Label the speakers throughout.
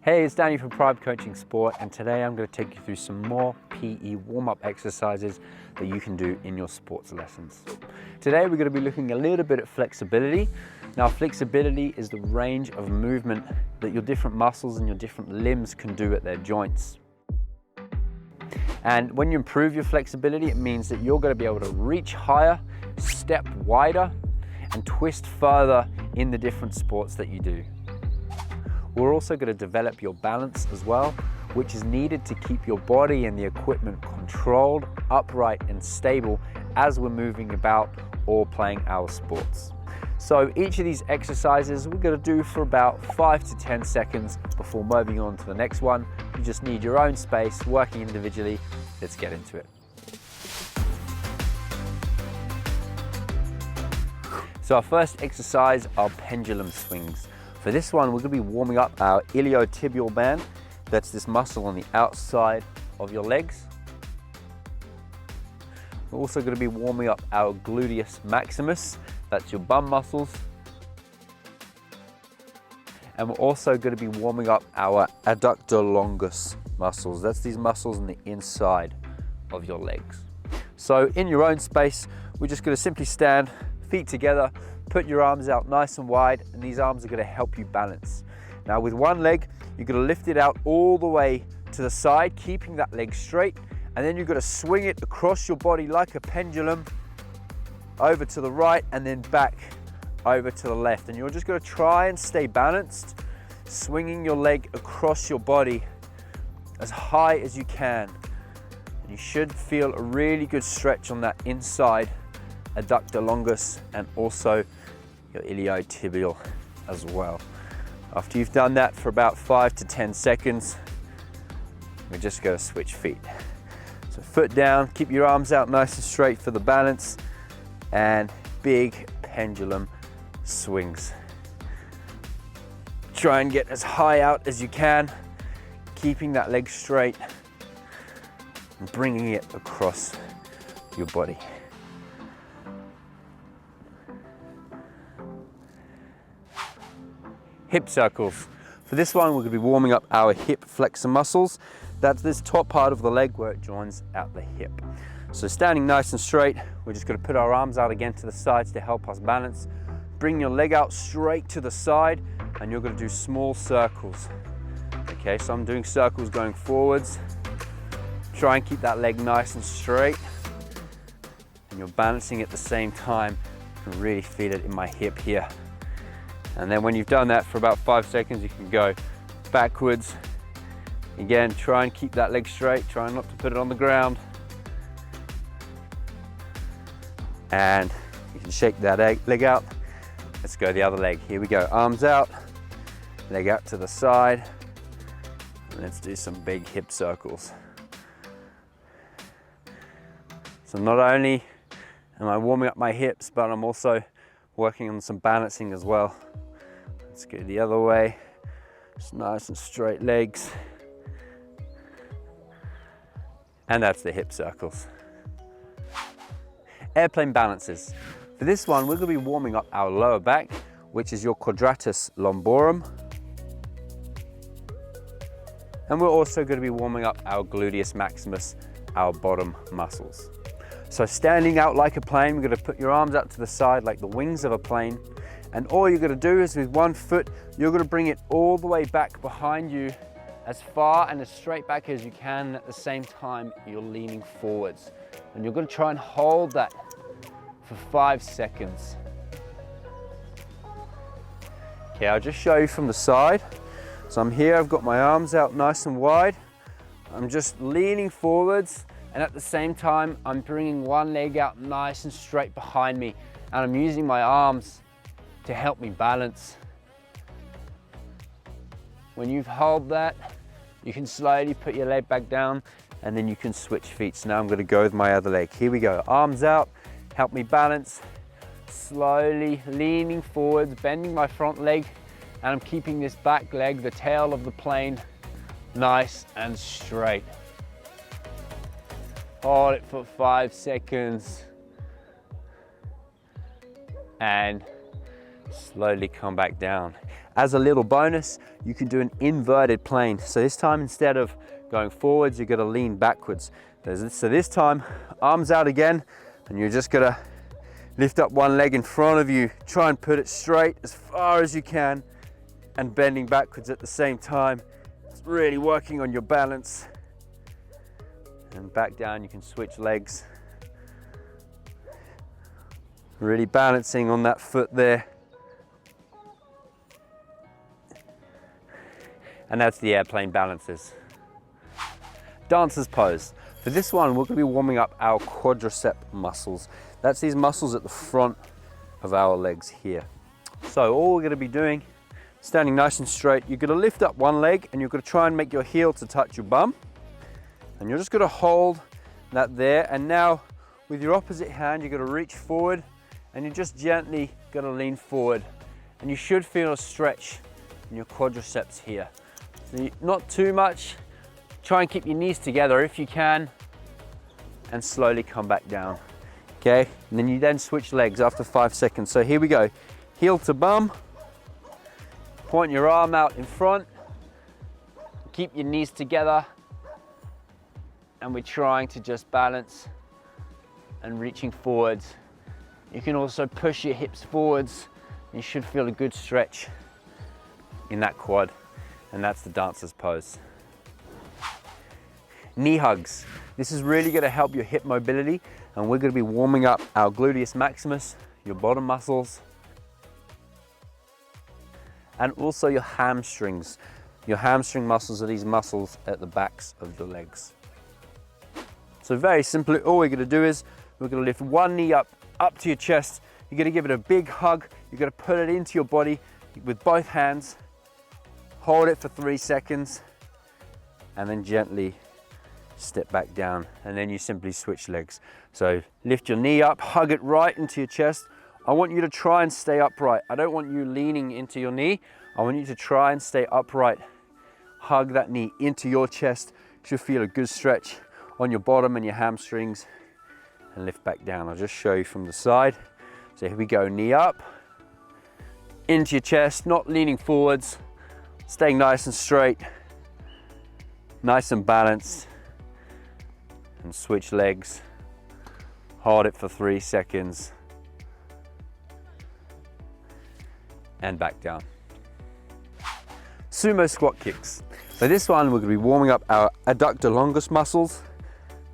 Speaker 1: Hey, it's Danny from Private Coaching Sport, and today I'm going to take you through some more PE warm-up exercises that you can do in your sports lessons. Today we're going to be looking a little bit at flexibility. Now, flexibility is the range of movement that your different muscles and your different limbs can do at their joints. And when you improve your flexibility, it means that you're going to be able to reach higher, step wider, and twist further in the different sports that you do. We're also going to develop your balance as well, which is needed to keep your body and the equipment controlled, upright, and stable as we're moving about or playing our sports. So each of these exercises we're going to do for about 5 to 10 seconds before moving on to the next one. You just need your own space, working individually. Let's get into it. So our first exercise are pendulum swings. For this one, we're going to be warming up our iliotibial band. That's this muscle on the outside of your legs. We're also going to be warming up our gluteus maximus. That's your bum muscles. And we're also going to be warming up our adductor longus muscles. That's these muscles on the inside of your legs. So in your own space, we're just going to simply stand, feet together, put your arms out nice and wide, and these arms are going to help you balance. Now with one leg, you're going to lift it out all the way to the side, keeping that leg straight, and then you're going to swing it across your body like a pendulum, over to the right and then back over to the left. And you're just going to try and stay balanced, swinging your leg across your body as high as you can. And you should feel a really good stretch on that inside adductor longus and also your iliotibial as well. After you've done that for about 5 to 10 seconds, we're just going to switch feet. So foot down, keep your arms out nice and straight for the balance, and big pendulum swings. Try and get as high out as you can, keeping that leg straight and bringing it across your body. Hip circles. For this one, we're going to be warming up our hip flexor muscles. That's this top part of the leg where it joins out the hip. So standing nice and straight, we're just going to put our arms out again to the sides to help us balance. Bring your leg out straight to the side, and you're going to do small circles. Okay, so I'm doing circles going forwards. Try and keep that leg nice and straight, and you're balancing at the same time. You can really feel it in my hip here. And then when you've done that for about 5 seconds, you can go backwards. Again, try and keep that leg straight. Try not to put it on the ground. And you can shake that leg out. Let's go the other leg. Here we go. Arms out, leg out to the side. And let's do some big hip circles. So not only am I warming up my hips, but I'm also working on some balancing as well. Let's go the other way. Just nice and straight legs. And that's the hip circles. Airplane balances. For this one, we're going to be warming up our lower back, which is your quadratus lumborum. And we're also going to be warming up our gluteus maximus, our bottom muscles. So standing out like a plane, we're going to put your arms out to the side like the wings of a plane. And all you're going to do is with one foot, you're going to bring it all the way back behind you, as far and as straight back as you can. And at the same time, you're leaning forwards. And you're going to try and hold that for 5 seconds. Okay, I'll just show you from the side. So I'm here, I've got my arms out nice and wide. I'm just leaning forwards. And at the same time, I'm bringing one leg out nice and straight behind me. And I'm using my arms to help me balance. When you've held that, you can slowly put your leg back down, and then you can switch feet. So now I'm going to go with my other leg. Here we go. Arms out, help me balance. Slowly leaning forwards, bending my front leg, and I'm keeping this back leg, the tail of the plane, nice and straight. Hold it for 5 seconds. And slowly come back down. As a little bonus, you can do an inverted plane. So this time, instead of going forwards, you're gonna lean backwards. So this time, arms out again, and you're just gonna lift up one leg in front of you, try and put it straight as far as you can, and bending backwards at the same time. It's really working on your balance. And back down, you can switch legs. Really balancing on that foot there. And that's the airplane balances. Dancer's pose. For this one, we're going to be warming up our quadricep muscles. That's these muscles at the front of our legs here. So all we're going to be doing, standing nice and straight, you're going to lift up one leg and you're going to try and make your heel to touch your bum. And you're just going to hold that there. And now with your opposite hand, you're going to reach forward and you're just gently going to lean forward. And you should feel a stretch in your quadriceps here. So not too much. Try and keep your knees together if you can, and slowly come back down. Okay, and then you then switch legs after 5 seconds. So here we go. Heel to bum. Point your arm out in front. Keep your knees together. And we're trying to just balance and reaching forwards. You can also push your hips forwards. You should feel a good stretch in that quad. And that's the dancer's pose. Knee hugs. This is really going to help your hip mobility, and we're going to be warming up our gluteus maximus, your bottom muscles, and also your hamstrings. Your hamstring muscles are these muscles at the backs of your legs. So very simply, all we're going to do is we're going to lift one knee up to your chest. You're going to give it a big hug. You're going to put it into your body with both hands. Hold it for 3 seconds, and then gently step back down, and then you simply switch legs. So lift your knee up, hug it right into your chest. I want you to try and stay upright. I don't want you leaning into your knee. I want you to try and stay upright. Hug that knee into your chest. You should feel a good stretch on your bottom and your hamstrings, and lift back down. I'll just show you from the side. So here we go, knee up, into your chest, not leaning forwards, staying nice and straight, nice and balanced. And switch legs, hold it for 3 seconds, and back down. Sumo squat kicks. For this one, we're going to be warming up our adductor longus muscles,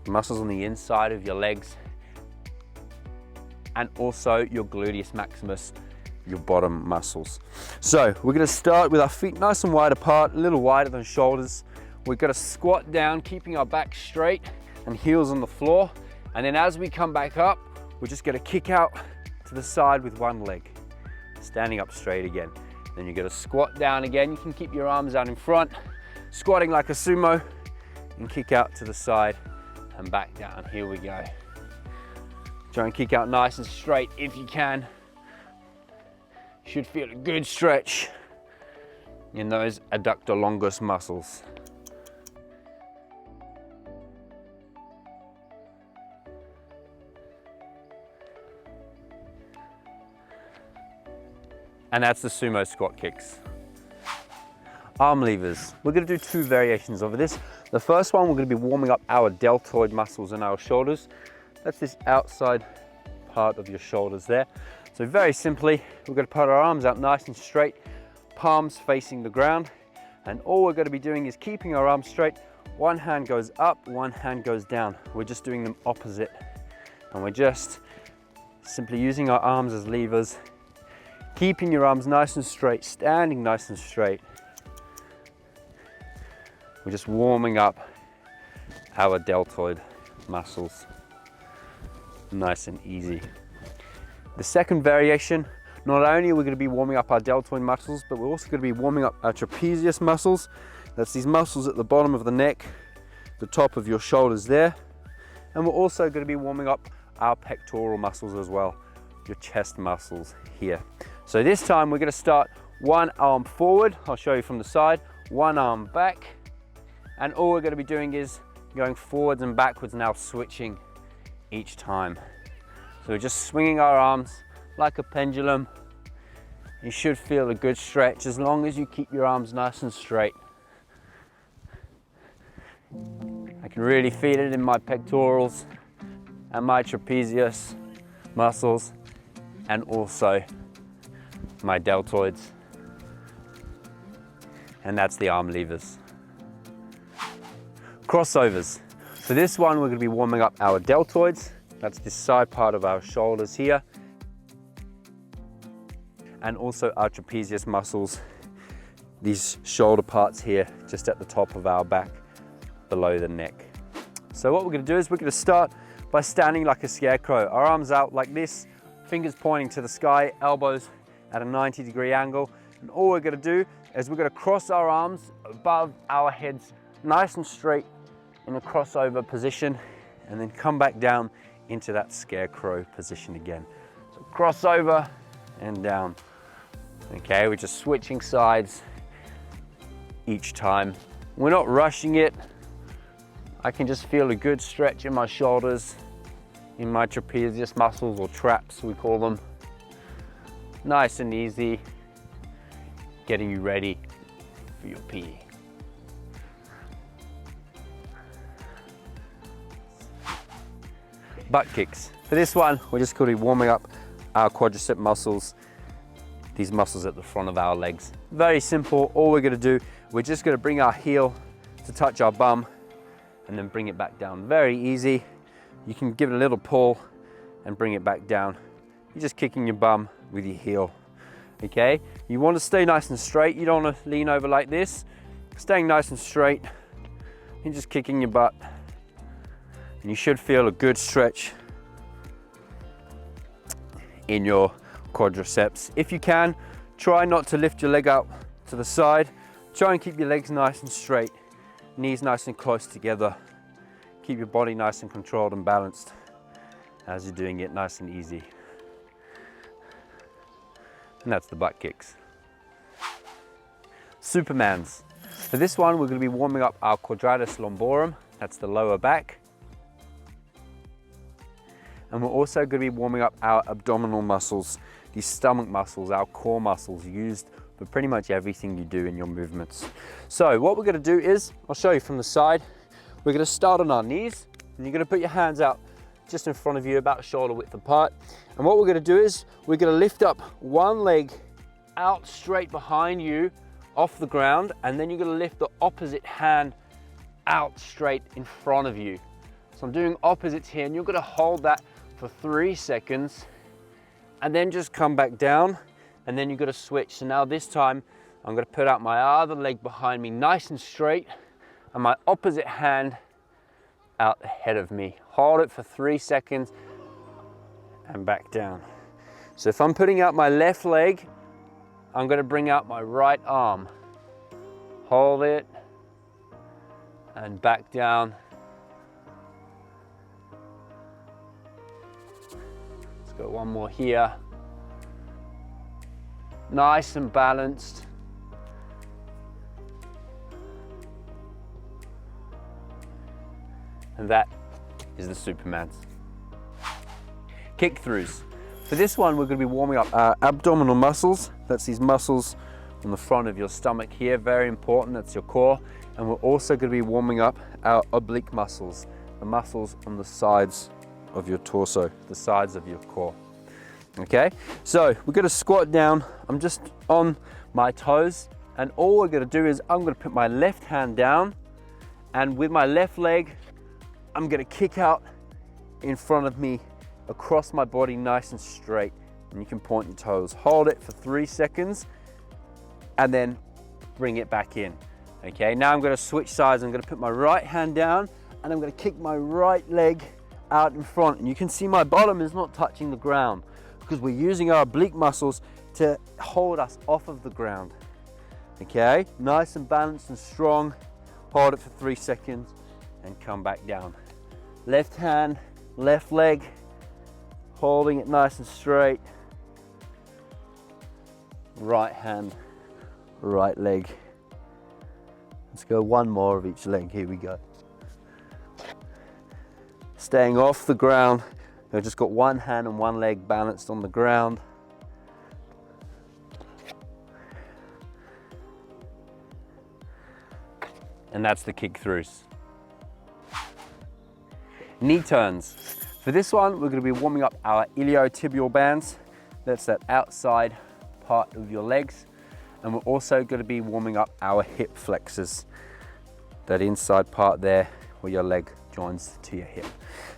Speaker 1: the muscles on the inside of your legs, and also your gluteus maximus, your bottom muscles. So we're going to start with our feet nice and wide apart, a little wider than shoulders. We're going to squat down, keeping our back straight and heels on the floor. And then as we come back up, we're just going to kick out to the side with one leg, standing up straight again. Then you're going to squat down again. You can keep your arms out in front, squatting like a sumo, and kick out to the side and back down. Here we go. Try and kick out nice and straight if you can. You should feel a good stretch in those adductor longus muscles. And that's the sumo squat kicks. Arm levers. We're going to do 2 variations of this. The first one, we're going to be warming up our deltoid muscles in our shoulders. That's this outside part of your shoulders there. So very simply, we're going to put our arms out nice and straight, palms facing the ground. And all we're going to be doing is keeping our arms straight. One hand goes up, one hand goes down. We're just doing them opposite. And we're just simply using our arms as levers, keeping your arms nice and straight, standing nice and straight. We're just warming up our deltoid muscles. Nice and easy. The second variation, not only are we going to be warming up our deltoid muscles, but we're also going to be warming up our trapezius muscles. That's these muscles at the bottom of the neck, the top of your shoulders there. And we're also going to be warming up our pectoral muscles as well, your chest muscles here. So this time we're going to start one arm forward. I'll show you from the side, one arm back. And all we're going to be doing is going forwards and backwards now, switching each time. So we're just swinging our arms like a pendulum You should feel a good stretch as long as you keep your arms nice and straight. I can really feel it in my pectorals and my trapezius muscles, and also my deltoids. And that's the arm levers. Crossovers. For this one, we're going to be warming up our deltoids. That's this side part of our shoulders here. And also our trapezius muscles, these shoulder parts here, just at the top of our back, below the neck. So what we're going to do is we're going to start by standing like a scarecrow. Our arms out like this, fingers pointing to the sky, elbows at a 90-degree angle. And all we're going to do is we're going to cross our arms above our heads, nice and straight in a crossover position, and then come back down into that scarecrow position again. So crossover and down. Okay, we're just switching sides each time. We're not rushing it. I can just feel a good stretch in my shoulders, in my trapezius muscles, or traps we call them. Nice and easy, getting you ready for your PE. Butt kicks. For this one, we're just going to be warming up our quadricep muscles, these muscles at the front of our legs. Very simple. All we're going to do, we're just going to bring our heel to touch our bum and then bring it back down. Very easy. You can give it a little pull and bring it back down. You're just kicking your bum with your heel. Okay, you want to stay nice and straight. You don't want to lean over like this. Staying nice and straight. You're just kicking your butt. And you should feel a good stretch in your quadriceps. If you can, try not to lift your leg out to the side. Try and keep your legs nice and straight, knees nice and close together. Keep your body nice and controlled and balanced as you're doing it, nice and easy. And that's the butt kicks. Supermans. For this one, we're going to be warming up our quadratus lumborum, that's the lower back. And we're also going to be warming up our abdominal muscles, these stomach muscles, our core muscles, used for pretty much everything you do in your movements. So what we're going to do is, I'll show you from the side, we're going to start on our knees, and you're going to put your hands out just in front of you, about shoulder width apart. And what we're going to do is, we're going to lift up one leg out straight behind you off the ground, and then you're going to lift the opposite hand out straight in front of you. So I'm doing opposites here, and you're going to hold that for 3 seconds and then just come back down, and then you've got to switch. So now this time I'm going to put out my other leg behind me nice and straight, and my opposite hand out ahead of me. Hold it for 3 seconds and back down. So if I'm putting out my left leg, I'm going to bring out my right arm. Hold it and back down. Let's go one more here. Nice and balanced. And that is the Supermans. Kick throughs. For this one, we're going to be warming up our abdominal muscles. That's these muscles on the front of your stomach here, very important, that's your core. And we're also going to be warming up our oblique muscles, the muscles on the sides of your torso, the sides of your core. Okay, so we're going to squat down. I'm just on my toes, and all we're going to do is I'm going to put my left hand down, and with my left leg, I'm going to kick out in front of me, across my body, nice and straight. And you can point your toes. Hold it for 3 seconds, and then bring it back in. Okay, now I'm going to switch sides. I'm going to put my right hand down, and I'm going to kick my right leg out in front. And you can see my bottom is not touching the ground, because we're using our oblique muscles to hold us off of the ground. Okay, nice and balanced and strong. Hold it for 3 seconds and come back down. Left hand, left leg, holding it nice and straight. Right hand, right leg. Let's go one more of each leg. Here we go. Staying off the ground. I've just got one hand and one leg balanced on the ground. and that's the kick throughs. Knee turns. For this one, we're going to be warming up our iliotibial bands. That's that outside part of your legs. And we're also going to be warming up our hip flexors. That inside part there where your leg joins to your hip.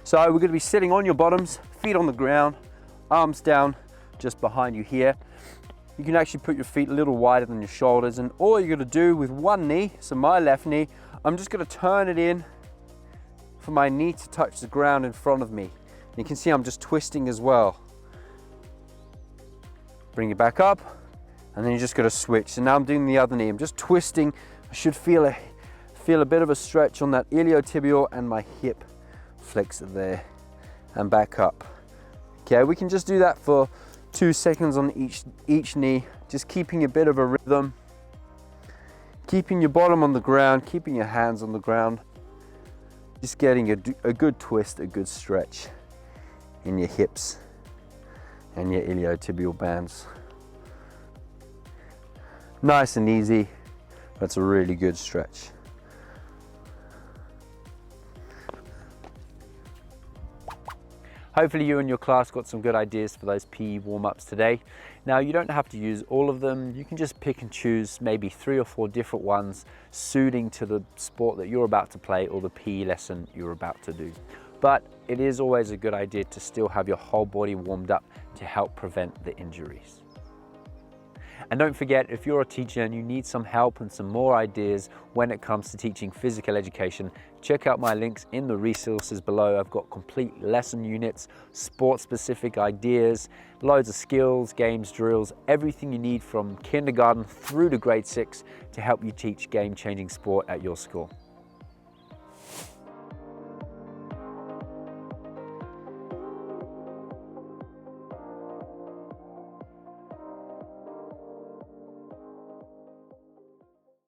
Speaker 1: So we're going to be sitting on your bottoms, feet on the ground, arms down just behind you here. You can actually put your feet a little wider than your shoulders, and all you're going to do with one knee, so my left knee, I'm just going to turn it in for my knee to touch the ground in front of me. You can see I'm just twisting as well. Bring it back up, and then you're just going to switch. So now I'm doing the other knee. I'm just twisting. I should feel a bit of a stretch on that iliotibial and my hip flexor there, and back up. Okay, we can just do that for 2 seconds on each knee, just keeping a bit of a rhythm, keeping your bottom on the ground, keeping your hands on the ground, just getting a good twist, a good stretch in your hips and your iliotibial bands. Nice and easy. That's a really good stretch. Hopefully you and your class got some good ideas for those PE warm-ups today. Now, you don't have to use all of them. You can just pick and choose maybe 3 or 4 different ones suiting to the sport that you're about to play or the PE lesson you're about to do. But it is always a good idea to still have your whole body warmed up to help prevent the injuries. And don't forget, if you're a teacher and you need some help and some more ideas when it comes to teaching physical education, check out my links in the resources below. I've got complete lesson units, sport-specific ideas, loads of skills, games, drills, everything you need from kindergarten through to grade 6 to help you teach game-changing sport at your school.